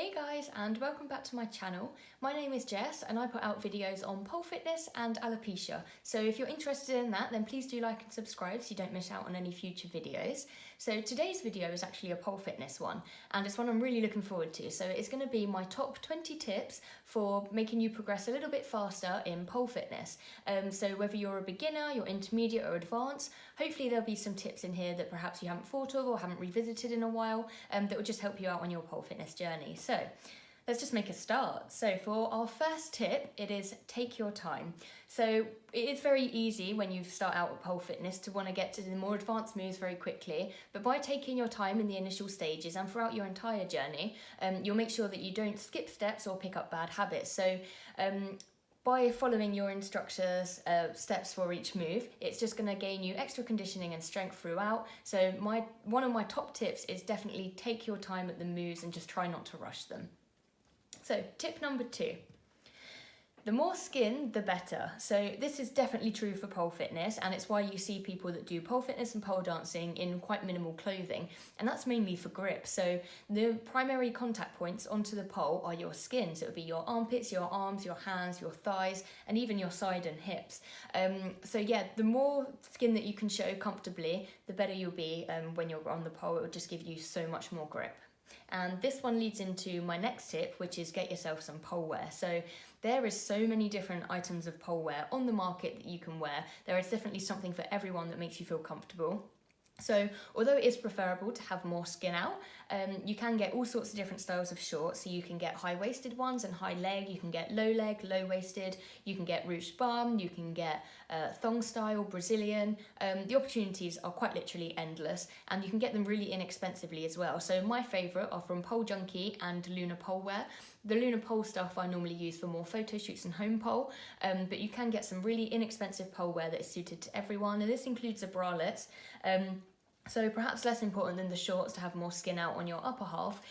Hey guys, and welcome back to my channel. My name is Jess and I put out videos on pole fitness and alopecia. So if you're interested in that, then please do like and subscribe so you don't miss out on any future videos. So today's video is actually a pole fitness one, and it's one I'm really looking forward to. So it's going to be my top 20 tips for making you progress a little bit faster in pole fitness. So whether you're a beginner, you're intermediate or advanced, hopefully there'll be some tips in here that perhaps you haven't thought of or haven't revisited in a while, that will just help you out on your pole fitness journey. So let's just make a start. So for our first tip, it is take your time. So it is very easy when you start out with pole fitness to want to get to the more advanced moves very quickly, but by taking your time in the initial stages and throughout your entire journey, you'll make sure that you don't skip steps or pick up bad habits. So by following your instructors' steps for each move, it's just going to gain you extra conditioning and strength throughout. So one of my top tips is definitely take your time at the moves and just try not to rush them. So tip number 2, the more skin, the better. So this is definitely true for pole fitness, and it's why you see people that do pole fitness and pole dancing in quite minimal clothing, and that's mainly for grip. So the primary contact points onto the pole are your skin. So it would be your armpits, your arms, your hands, your thighs, and even your side and hips. So yeah, the more skin that you can show comfortably, the better you'll be when you're on the pole. It will just give you so much more grip. And this one leads into my next tip, which is get yourself some pole wear. So there is so many different items of pole wear on the market that you can wear. There is definitely something for everyone that makes you feel comfortable. So although it is preferable to have more skin out, you can get all sorts of different styles of shorts. So you can get high-waisted ones and high leg, you can get low leg, low-waisted, you can get ruched bum, you can get thong style, Brazilian. The opportunities are quite literally endless, and you can get them really inexpensively as well. So my favourite are from Pole Junkie and Luna Pole Wear. The Luna Pole stuff I normally use for more photo shoots and home pole, but you can get some really inexpensive pole wear that is suited to everyone, and this includes a bralette. So perhaps less important than the shorts to have more skin out on your upper half,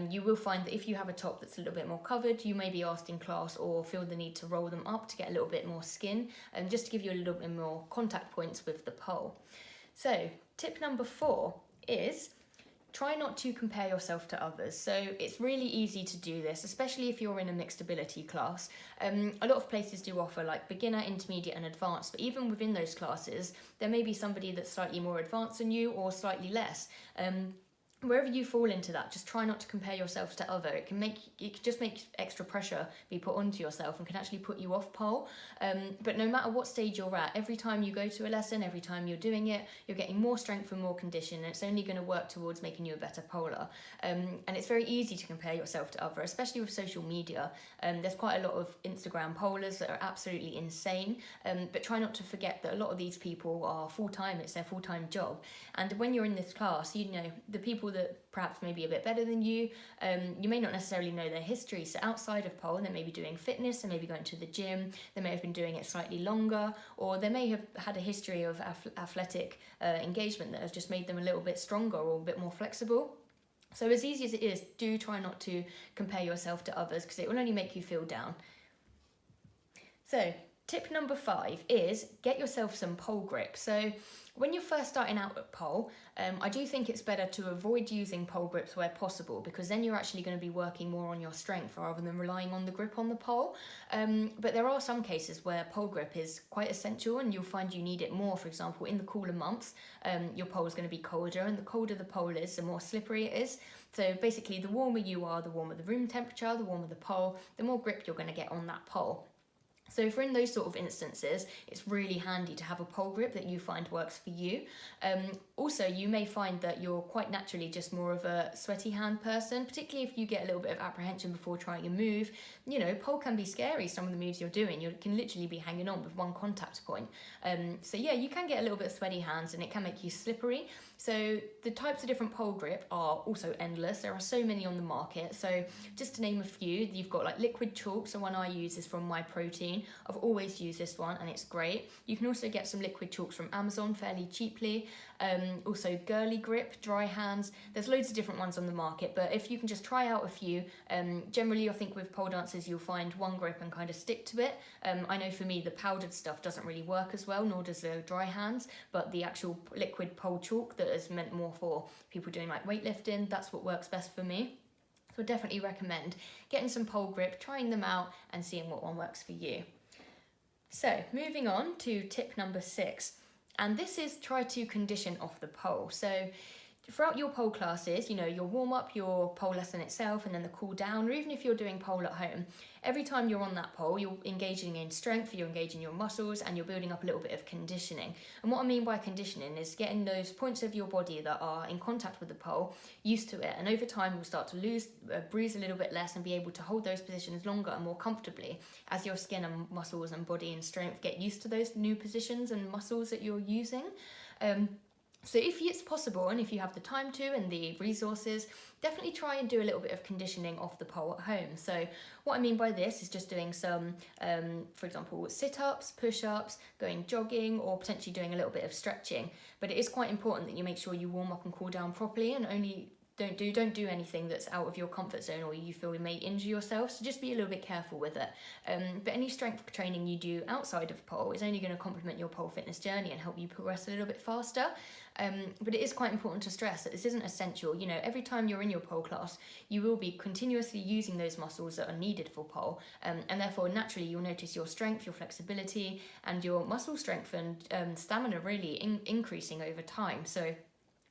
you will find that if you have a top that's a little bit more covered, you may be asked in class or feel the need to roll them up to get a little bit more skin, just to give you a little bit more contact points with the pole. So tip number 4 is try not to compare yourself to others. So it's really easy to do this, especially if you're in a mixed ability class. A lot of places do offer like beginner, intermediate and advanced, but even within those classes, there may be somebody that's slightly more advanced than you or slightly less. Wherever you fall into that, just try not to compare yourself to other. It can just make extra pressure be put onto yourself and can actually put you off pole. But no matter what stage you're at, every time you go to a lesson, every time you're doing it, you're getting more strength and more condition, and it's only going to work towards making you a better poler. And it's very easy to compare yourself to other, especially with social media. There's quite a lot of Instagram polers that are absolutely insane, but try not to forget that a lot of these people are full-time, it's their full-time job. And when you're in this class, you know, the people that perhaps may be a bit better than you, you may not necessarily know their history. So outside of pole, they may be doing fitness, they may be going to the gym, they may have been doing it slightly longer, or they may have had a history of athletic engagement that has just made them a little bit stronger or a bit more flexible. So as easy as it is, do try not to compare yourself to others, because it will only make you feel down. So tip number 5 is get yourself some pole grip. So when you're first starting out at pole, I do think it's better to avoid using pole grips where possible, because then you're actually going to be working more on your strength rather than relying on the grip on the pole. But there are some cases where pole grip is quite essential and you'll find you need it more. For example, in the cooler months, your pole is going to be colder, and the colder the pole is, the more slippery it is. So basically, the warmer you are, the warmer the room temperature, the warmer the pole, the more grip you're going to get on that pole. So for in those sort of instances, it's really handy to have a pole grip that you find works for you. Also, you may find that you're quite naturally just more of a sweaty hand person, particularly if you get a little bit of apprehension before trying a move. You know, pole can be scary, some of the moves you're doing. You can literally be hanging on with one contact point. So yeah, you can get a little bit of sweaty hands and it can make you slippery. So the types of different pole grip are also endless. There are so many on the market. So just to name a few, you've got like liquid chalk. So one I use is from My Protein. I've always used this one and it's great. You can also get some liquid chalks from Amazon fairly cheaply. Also Girly Grip, dry hands. There's loads of different ones on the market, but if you can just try out a few, generally I think with pole dancers you'll find one grip and kind of stick to it. I know for me the powdered stuff doesn't really work as well, nor does the dry hands, but the actual liquid pole chalk that is meant more for people doing like weightlifting, that's what works best for me. So I definitely recommend getting some pole grip, trying them out and seeing what one works for you. So moving on to tip number 6, and this is try to condition off the pole. So throughout your pole classes, you know, your warm up, your pole lesson itself, and then the cool down, or even if you're doing pole at home, every time you're on that pole, you're engaging in strength, you're engaging your muscles, and you're building up a little bit of conditioning. And what I mean by conditioning is getting those points of your body that are in contact with the pole used to it. And over time, you'll start to breathe a little bit less and be able to hold those positions longer and more comfortably as your skin and muscles and body and strength get used to those new positions and muscles that you're using. So if it's possible and if you have the time to and the resources, definitely try and do a little bit of conditioning off the pole at home. So what I mean by this is just doing some, for example, sit-ups, push-ups, going jogging, or potentially doing a little bit of stretching. But it is quite important that you make sure you warm up and cool down properly, and only don't do anything that's out of your comfort zone or you feel you may injure yourself, so just be a little bit careful with it. But any strength training you do outside of pole is only going to complement your pole fitness journey and help you progress a little bit faster. But it is quite important to stress that this isn't essential. You know, every time you're in your pole class, you will be continuously using those muscles that are needed for pole, and therefore naturally you'll notice your strength, your flexibility, and your muscle strength and stamina really increasing over time. So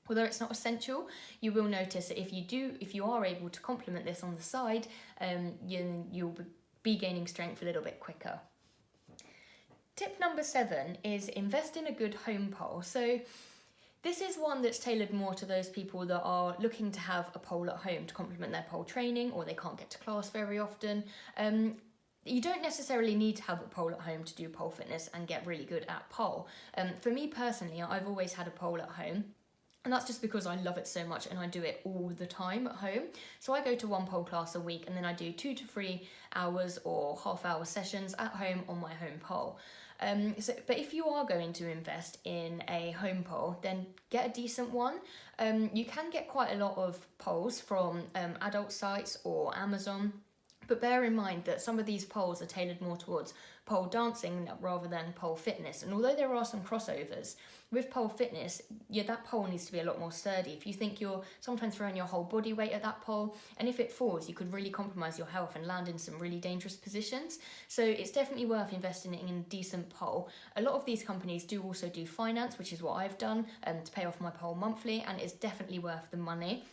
although it's not essential, you will notice that if you are able to complement this on the side, you'll be gaining strength a little bit quicker. Tip number 7 is invest in a good home pole. So this is one that's tailored more to those people that are looking to have a pole at home to complement their pole training, or they can't get to class very often. You don't necessarily need to have a pole at home to do pole fitness and get really good at pole. For me personally, I've always had a pole at home. And that's just because I love it so much and I do it all the time at home. So I go to one pole class a week and then I do 2 to 3 hours or half-hour sessions at home on my home pole. But if you are going to invest in a home pole, then get a decent one. You can get quite a lot of poles from adult sites or Amazon. But bear in mind that some of these poles are tailored more towards pole dancing rather than pole fitness. And although there are some crossovers, with pole fitness, that pole needs to be a lot more sturdy. If you think you're sometimes throwing your whole body weight at that pole, and if it falls, you could really compromise your health and land in some really dangerous positions. So it's definitely worth investing in a decent pole. A lot of these companies do also do finance, which is what I've done, to pay off my pole monthly, and it's definitely worth the money.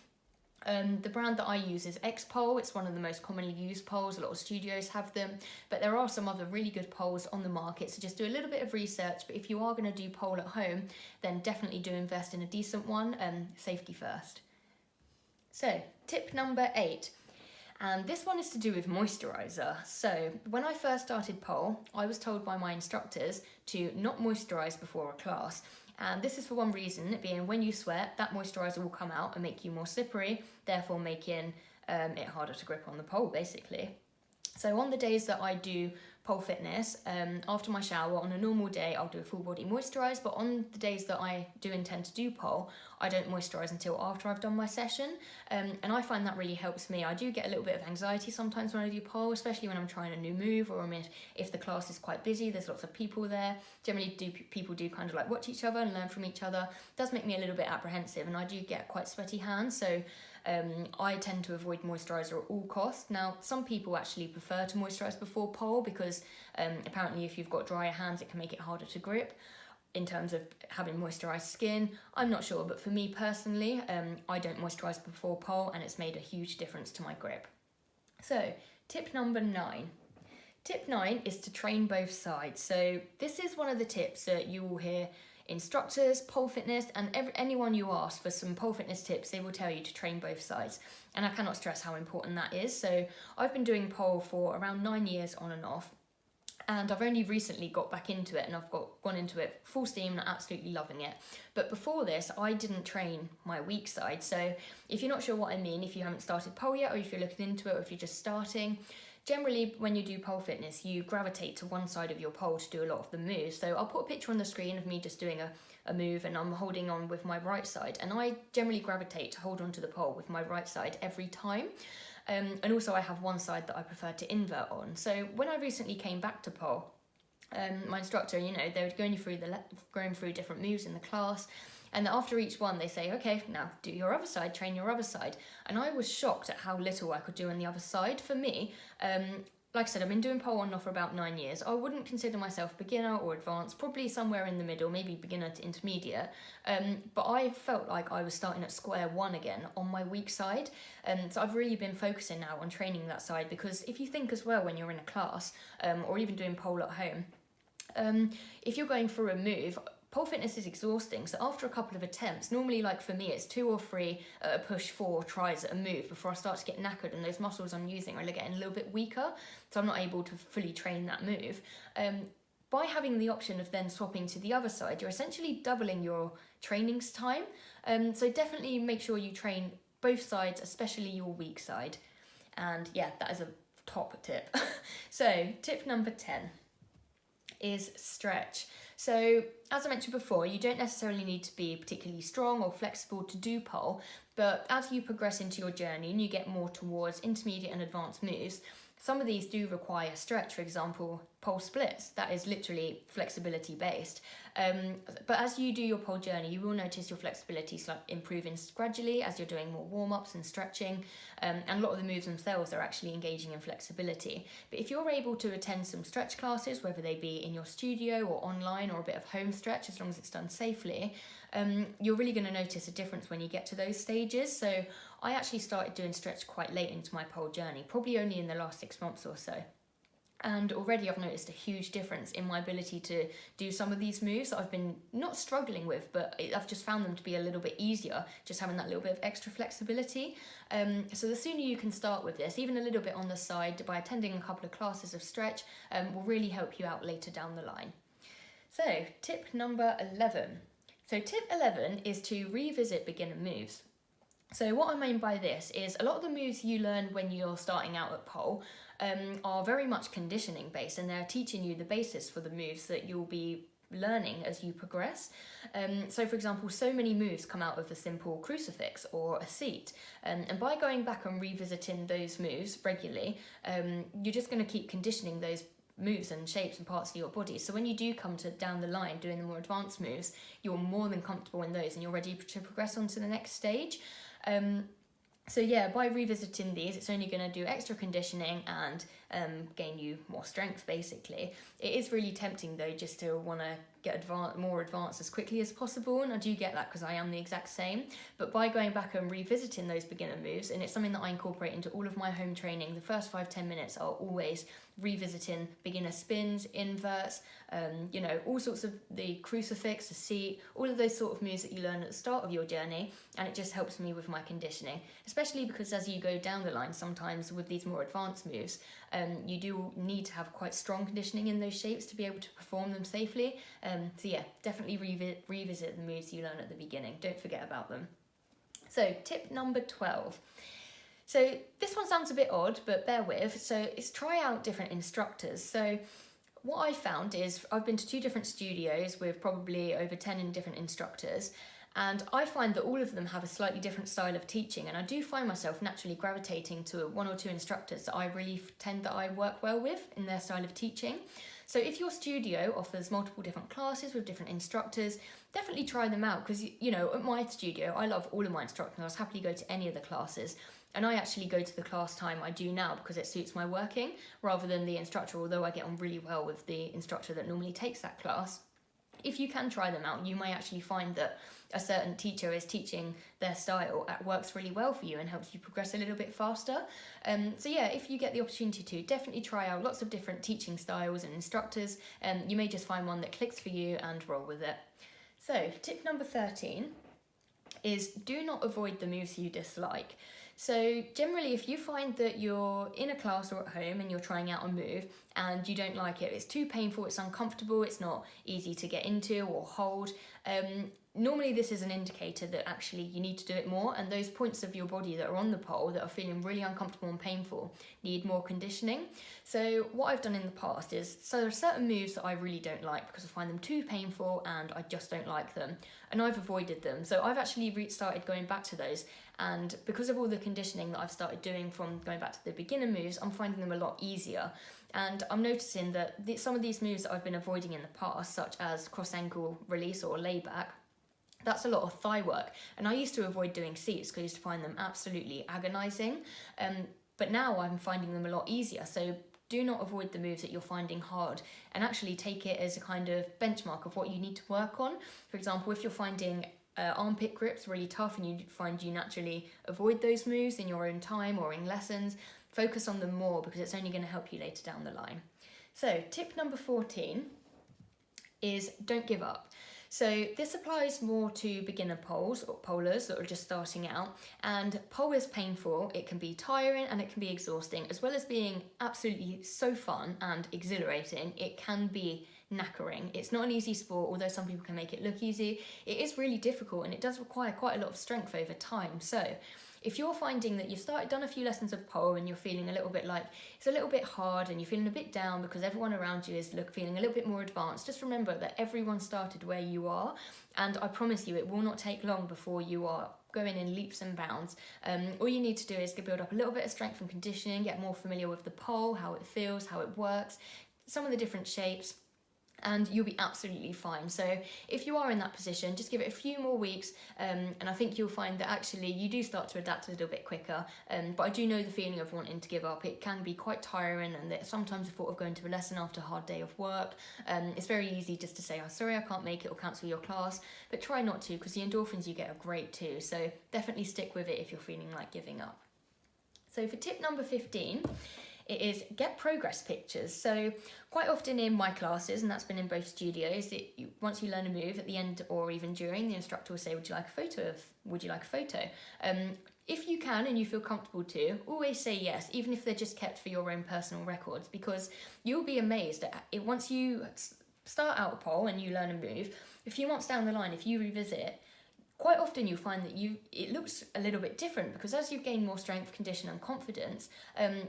The brand that I use is X-Pole. It's one of the most commonly used poles. A lot of studios have them, but there are some other really good poles on the market, so just do a little bit of research. But if you are going to do pole at home, then definitely do invest in a decent one, safety first. So tip number 8, and this one is to do with moisturiser. So when I first started pole, I was told by my instructors to not moisturise before a class. And this is for one reason, being when you sweat, that moisturiser will come out and make you more slippery, therefore making it harder to grip on the pole, basically. So on the days that I do pole fitness, after my shower, on a normal day, I'll do a full body moisturise, but on the days that I do intend to do pole, I don't moisturise until after I've done my session, and I find that really helps me. I do get a little bit of anxiety sometimes when I do pole, especially when I'm trying a new move, or if the class is quite busy, there's lots of people there. Generally, people do kind of like watch each other and learn from each other. It does make me a little bit apprehensive, and I do get quite sweaty hands, so I tend to avoid moisturiser at all costs. Now, some people actually prefer to moisturise before pole because apparently if you've got drier hands, it can make it harder to grip in terms of having moisturised skin. I'm not sure, but for me personally, I don't moisturise before pole, and it's made a huge difference to my grip. So, tip number 9. Tip 9 is to train both sides. So this is one of the tips that you will hear instructors, pole fitness, and anyone you ask for some pole fitness tips, they will tell you to train both sides. And I cannot stress how important that is. So I've been doing pole for around 9 years on and off. And I've only recently got back into it, and I've gone into it full steam and absolutely loving it. But before this, I didn't train my weak side. So if you're not sure what I mean, if you haven't started pole yet, or if you're looking into it, or if you're just starting, generally when you do pole fitness, you gravitate to one side of your pole to do a lot of the moves. So I'll put a picture on the screen of me just doing a move, and I'm holding on with my right side. And I generally gravitate to hold on to the pole with my right side every time. And also I have one side that I prefer to invert on. So when I recently came back to pole, my instructor, they were going through different moves in the class, And after each one, they say, okay, now do your other side, train your other side. And I was shocked at how little I could do on the other side. For me, like I said, I've been doing pole on and off for about 9 years. I wouldn't consider myself beginner or advanced, probably somewhere in the middle, maybe beginner to intermediate. But I felt like I was starting at square one again on my weak side. So I've really been focusing now on training that side, because if you think as well when you're in a class or even doing pole at home, if you're going through a move, pole fitness is exhausting, so after a couple of attempts, normally like for me it's 2 or 3 at a push, 4 tries at a move before I start to get knackered and those muscles I'm using are getting a little bit weaker, so I'm not able to fully train that move. By having the option of then swapping to the other side, you're essentially doubling your trainings time, so definitely make sure you train both sides, especially your weak side. And yeah, that is a top tip. So tip number 10 is stretch. So as I mentioned before, you don't necessarily need to be particularly strong or flexible to do pole, but as you progress into your journey and you get more towards intermediate and advanced moves, some of these do require stretch. For example, pole splits, that is literally flexibility based. But as you do your pole journey, you will notice your flexibility improving gradually as you're doing more warm-ups and stretching, and a lot of the moves themselves are actually engaging in flexibility. But if you're able to attend some stretch classes, whether they be in your studio or online or a bit of home stretch, as long as it's done safely, you're really going to notice a difference when you get to those stages. So I actually started doing stretch quite late into my pole journey, probably only in the last 6 months or so. And already I've noticed a huge difference in my ability to do some of these moves that I've been not struggling with, but I've just found them to be a little bit easier, just having that little bit of extra flexibility. So the sooner you can start with this, even a little bit on the side, by attending a couple of classes of stretch, will really help you out later down the line. So tip number 11. So tip 11 is to revisit beginner moves. So what I mean by this is a lot of the moves you learn when you're starting out at pole are very much conditioning based, and they're teaching you the basis for the moves that you'll be learning as you progress. So for example, so many moves come out of a simple crucifix or a seat, and by going back and revisiting those moves regularly, you're just going to keep conditioning those moves and shapes and parts of your body. So when you do come to down the line doing the more advanced moves, you're more than comfortable in those and you're ready to progress on to the next stage. So yeah, by revisiting these, it's only going to do extra conditioning and gain you more strength, basically. It is really tempting, though, just to want to get more advanced as quickly as possible, and I do get that because I am the exact same. But by going back and revisiting those beginner moves, and it's something that I incorporate into all of my home training, the first 5-10 minutes are always revisiting beginner spins, inverts, all sorts of the crucifix, the seat, all of those sort of moves that you learn at the start of your journey, and it just helps me with my conditioning, especially because as you go down the line, sometimes with these more advanced moves, you do need to have quite strong conditioning in those shapes to be able to perform them safely. So yeah, definitely revisit the moves you learn at the beginning. Don't forget about them. So tip number 12. So this one sounds a bit odd, but bear with. So it's try out different instructors. So what I found is I've been to 2 different studios with probably over 10 different instructors, and I find that all of them have a slightly different style of teaching, and I do find myself naturally gravitating to 1 or 2 instructors that I really that I work well with in their style of teaching. So if your studio offers multiple different classes with different instructors, definitely try them out, because at my studio I love all of my instructors. I'll happily go to any of the classes, and I actually go to the class time I do now because it suits my working rather than the instructor, although I get on really well with the instructor that normally takes that class. If you can try them out, you may actually find that a certain teacher is teaching their style that works really well for you and helps you progress a little bit faster. So yeah, if you get the opportunity to, definitely try out lots of different teaching styles and instructors. You may just find one that clicks for you and roll with it. So tip number 13 is do not avoid the moves you dislike. So generally, if you find that you're in a class or at home and you're trying out a move and you don't like it, it's too painful, it's uncomfortable, it's not easy to get into or hold, normally this is an indicator that actually you need to do it more, and those points of your body that are on the pole that are feeling really uncomfortable and painful need more conditioning. So what I've done in the past is, so there are certain moves that I really don't like because I find them too painful and I just don't like them, and I've avoided them. So I've actually started going back to those, and because of all the conditioning that I've started doing from going back to the beginner moves, I'm finding them a lot easier. And I'm noticing that some of these moves that I've been avoiding in the past, such as cross ankle release or layback, that's a lot of thigh work. And I used to avoid doing seats because I used to find them absolutely agonizing. But now I'm finding them a lot easier. So do not avoid the moves that you're finding hard, and actually take it as a kind of benchmark of what you need to work on. For example, if you're finding armpit grips really tough and you find you naturally avoid those moves in your own time or in lessons, focus on them more, because it's only going to help you later down the line. So tip number 14 is don't give up. So this applies more to beginner poles or polers that are just starting out. And pole is painful, it can be tiring and it can be exhausting, as well as being absolutely so fun and exhilarating. It can be knackering. It's not an easy sport, although some people can make it look easy. It is really difficult and it does require quite a lot of strength over time. So if you're finding that you've done a few lessons of pole and you're feeling a little bit like it's a little bit hard and you're feeling a bit down because everyone around you is feeling a little bit more advanced, just remember that everyone started where you are, and I promise you it will not take long before you are going in leaps and bounds. All you need to do is build up a little bit of strength and conditioning, get more familiar with the pole, how it feels, how it works, some of the different shapes, and you'll be absolutely fine. So if you are in that position, just give it a few more weeks, and I think you'll find that actually you do start to adapt a little bit quicker. But I do know the feeling of wanting to give up. It can be quite tiring, and that sometimes the thought of going to a lesson after a hard day of work, it's very easy just to say, oh, sorry, I can't make it, or cancel your class. But try not to, because the endorphins you get are great too. So definitely stick with it if you're feeling like giving up. So for tip number 15, it is get progress pictures. So quite often in my classes, and that's been in both studios, once you learn a move, at the end or even during, the instructor will say, would you like a photo? If you can and you feel comfortable to, always say yes, even if they're just kept for your own personal records, because you'll be amazed at it. Once you start out a pole and you learn a move, a few months down the line, if you revisit it, quite often you'll find that it looks a little bit different, because as you gain more strength, condition and confidence,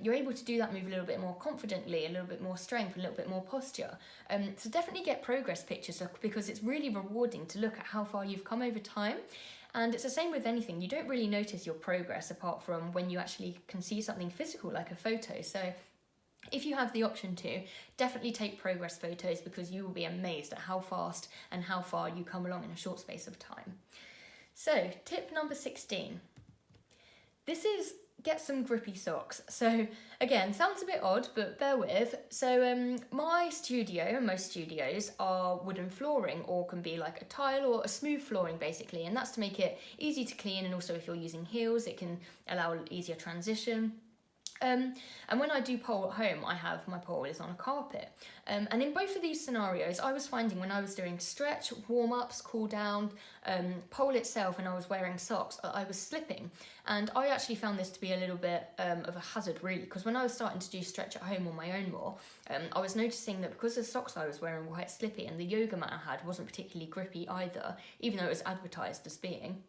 you're able to do that move a little bit more confidently, a little bit more strength, a little bit more posture. So definitely get progress pictures, because it's really rewarding to look at how far you've come over time. And it's the same with anything. You don't really notice your progress apart from when you actually can see something physical like a photo. So if you have the option to, definitely take progress photos, because you will be amazed at how fast and how far you come along in a short space of time. So tip number 16, this is get some grippy socks. So again, sounds a bit odd, but bear with. So my studio and most studios are wooden flooring, or can be like a tile or a smooth flooring basically, and that's to make it easy to clean, and also if you're using heels it can allow an easier transition. And when I do pole at home, my pole is on a carpet. And in both of these scenarios, I was finding when I was doing stretch, warm-ups, cool down, pole itself, and I was wearing socks, I was slipping. And I actually found this to be a little bit of a hazard, really, because when I was starting to do stretch at home on my own more, I was noticing that because the socks I was wearing were quite slippy, and the yoga mat I had wasn't particularly grippy either, even though it was advertised as being,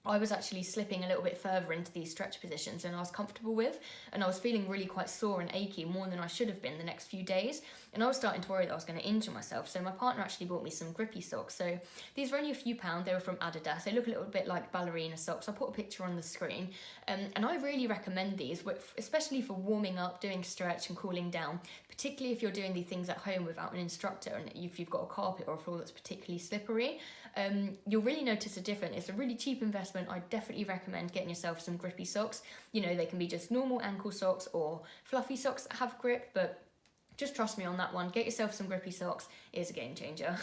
I was actually slipping a little bit further into these stretch positions than I was comfortable with, and I was feeling really quite sore and achy, more than I should have been the next few days, and I was starting to worry that I was going to injure myself. So my partner actually bought me some grippy socks. So these were only a few pounds, they were from Adidas, they look a little bit like ballerina socks. I'll put a picture on the screen, and I really recommend these, especially for warming up, doing stretch and cooling down, particularly if you're doing these things at home without an instructor, and if you've got a carpet or a floor that's particularly slippery. You'll really notice a difference. It's a really cheap investment. I definitely recommend getting yourself some grippy socks. You know, they can be just normal ankle socks or fluffy socks that have grip, but just trust me on that one. Get yourself some grippy socks. It is a game changer.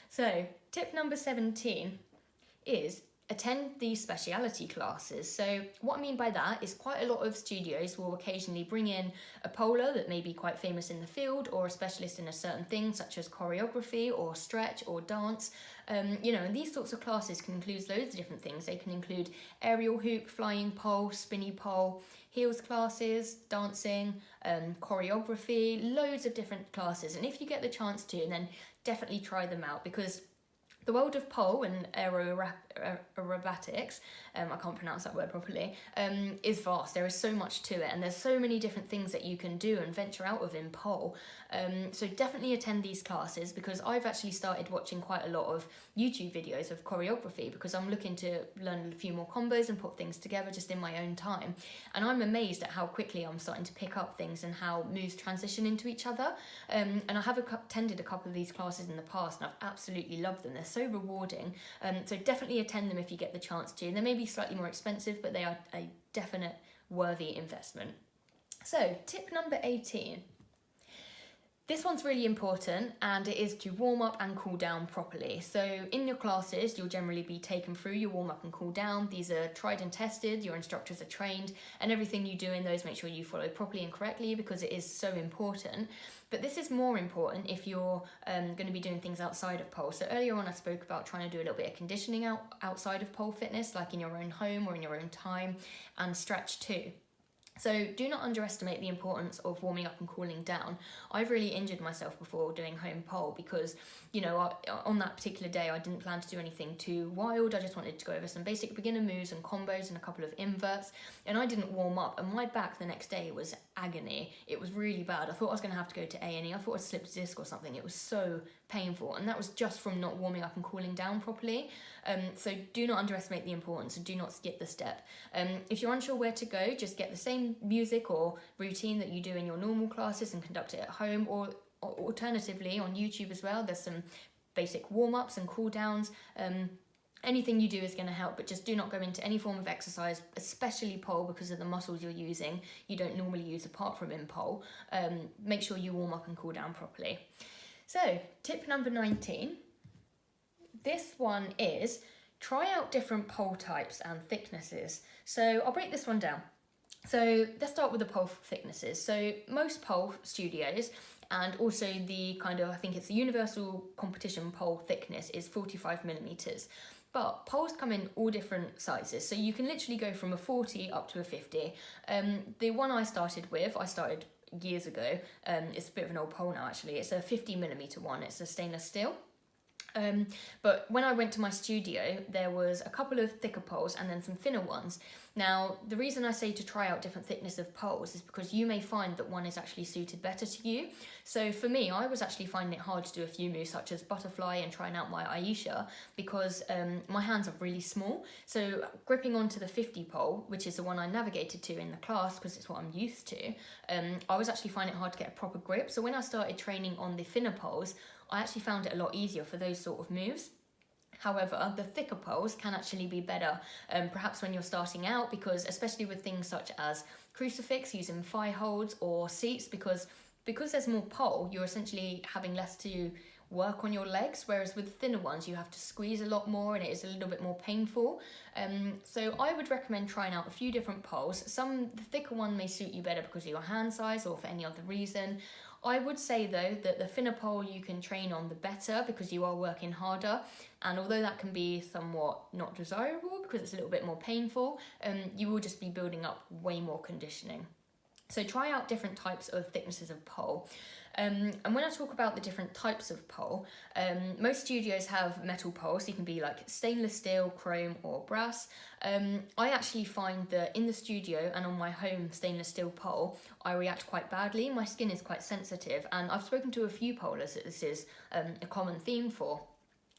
So tip number 17 is attend these speciality classes. So what I mean by that is quite a lot of studios will occasionally bring in a poler that may be quite famous in the field, or a specialist in a certain thing, such as choreography or stretch or dance. And these sorts of classes can include loads of different things. They can include aerial hoop, flying pole, spinny pole, heels classes, dancing, choreography, loads of different classes. And if you get the chance to, then definitely try them out, because the world of pole and aerobatics, I can't pronounce that word properly, is vast. There is so much to it, and there's so many different things that you can do and venture out of in pole. So definitely attend these classes, because I've actually started watching quite a lot of YouTube videos of choreography, because I'm looking to learn a few more combos and put things together just in my own time. And I'm amazed at how quickly I'm starting to pick up things and how moves transition into each other. And I have attended a couple of these classes in the past, and I've absolutely loved them. They're so rewarding. So definitely attend them if you get the chance to. They may be slightly more expensive, but they are a definite worthy investment. So tip number 18. This one's really important, and it is to warm up and cool down properly. So in your classes, you'll generally be taken through your warm up and cool down. These are tried and tested, your instructors are trained, and everything you do in those, make sure you follow properly and correctly, because it is so important. But this is more important if you're going to be doing things outside of pole. So earlier on I spoke about trying to do a little bit of conditioning outside of pole fitness, like in your own home or in your own time, and stretch too. So do not underestimate the importance of warming up and cooling down. I've really injured myself before doing home pole because, you know, on that particular day I didn't plan to do anything too wild. I just wanted to go over some basic beginner moves and combos and a couple of inverts, and I didn't warm up, and my back the next day was agony. It was really bad. I thought I was going to have to go to A&E. I thought I'd slipped a disc or something. It was so painful, and that was just from not warming up and cooling down properly. So do not underestimate the importance, and do not skip the step. If you're unsure where to go, just get the same music or routine that you do in your normal classes and conduct it at home, or alternatively on YouTube as well. There's some basic warm-ups and cool downs. Anything you do is going to help, but just do not go into any form of exercise, especially pole, because of the muscles you're using you don't normally use apart from in pole. Make sure you warm up and cool down properly. So tip number 19, this one is try out different pole types and thicknesses. So I'll break this one down. So let's start with the pole thicknesses. So most pole studios, and also the kind of, I think it's the universal competition pole thickness, is 45 millimeters. But poles come in all different sizes, so you can literally go from a 40 up to a 50. The one I started years ago. It's a bit of an old pole now actually. It's a 50 millimeter one. It's a stainless steel. But when I went to my studio, there was a couple of thicker poles and then some thinner ones. Now, the reason I say to try out different thickness of poles is because you may find that one is actually suited better to you. So for me, I was actually finding it hard to do a few moves such as butterfly and trying out my Aisha because my hands are really small. So gripping onto the 50 pole, which is the one I navigated to in the class because it's what I'm used to, I was actually finding it hard to get a proper grip. So when I started training on the thinner poles, I actually found it a lot easier for those sort of moves. However, the thicker poles can actually be better, perhaps when you're starting out, because especially with things such as crucifix, using thigh holds or seats, because there's more pole, you're essentially having less to work on your legs, whereas with thinner ones you have to squeeze a lot more and it is a little bit more painful. So I would recommend trying out a few different poles. The thicker one may suit you better because of your hand size or for any other reason. I would say though that the thinner pole you can train on the better because you are working harder, and although that can be somewhat not desirable because it's a little bit more painful, you will just be building up way more conditioning. So try out different types of thicknesses of pole. And when I talk about the different types of pole, most studios have metal poles. You can be like stainless steel, chrome or brass. I actually find that in the studio and on my home stainless steel pole, I react quite badly. My skin is quite sensitive, and I've spoken to a few polers that this is a common theme for.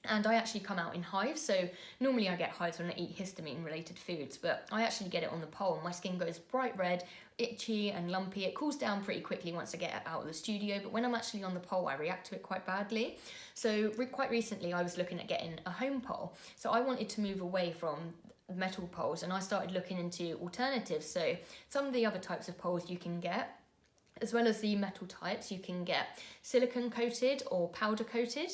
And I actually come out in hives, so normally I get hives when I eat histamine related foods, but I actually get it on the pole. My skin goes bright red, itchy and lumpy. It cools down pretty quickly once I get out of the studio, but when I'm actually on the pole I react to it quite badly. So quite recently I was looking at getting a home pole, so I wanted to move away from metal poles and I started looking into alternatives. So some of the other types of poles you can get, as well as the metal types, you can get silicone coated or powder coated.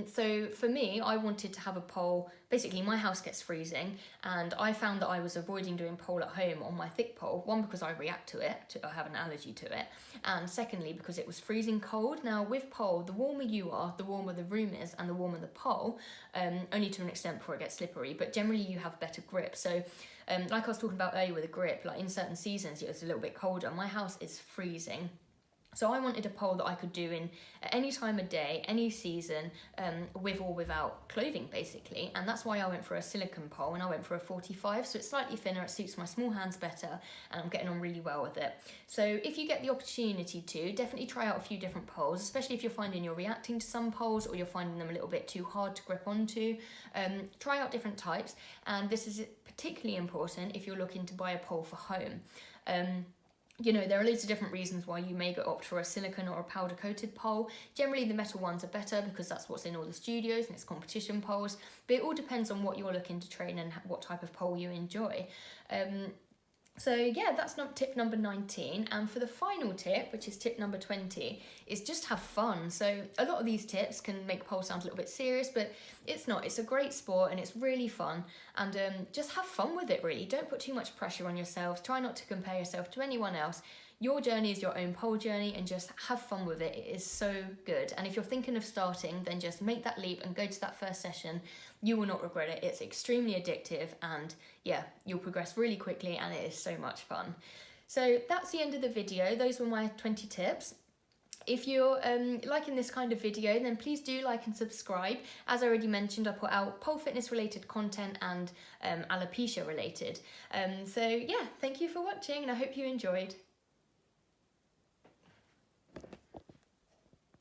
So for me, I wanted to have a pole. Basically, my house gets freezing, and I found that I was avoiding doing pole at home on my thick pole. One, because I react to it, I have an allergy to it, and secondly, because it was freezing cold. Now, with pole, the warmer you are, the warmer the room is, and the warmer the pole, only to an extent before it gets slippery, but generally you have better grip. So like I was talking about earlier with the grip, like in certain seasons it's a little bit colder. My house is freezing. So I wanted a pole that I could do in at any time of day, any season, with or without clothing basically. And that's why I went for a silicone pole, and I went for a 45. So it's slightly thinner, it suits my small hands better, and I'm getting on really well with it. So if you get the opportunity to, definitely try out a few different poles, especially if you're finding you're reacting to some poles or you're finding them a little bit too hard to grip onto. Try out different types, and this is particularly important if you're looking to buy a pole for home. You know, there are loads of different reasons why you may opt for a silicone or a powder coated pole. Generally the metal ones are better because that's what's in all the studios and it's competition poles, but it all depends on what you're looking to train and what type of pole you enjoy. So yeah, that's tip number 19. And for the final tip, which is tip number 20, is just have fun. So a lot of these tips can make pole sound a little bit serious, but it's not. It's a great sport and it's really fun. And just have fun with it, really. Don't put too much pressure on yourself. Try not to compare yourself to anyone else. Your journey is your own pole journey, and just have fun with it. It is so good. And if you're thinking of starting, then just make that leap and go to that first session. You will not regret it. It's extremely addictive, and yeah, you'll progress really quickly, and it is so much fun. So that's the end of the video. Those were my 20 tips. If you're liking this kind of video, then please do like and subscribe. As I already mentioned, I put out pole fitness related content and alopecia related. So yeah, thank you for watching, and I hope you enjoyed.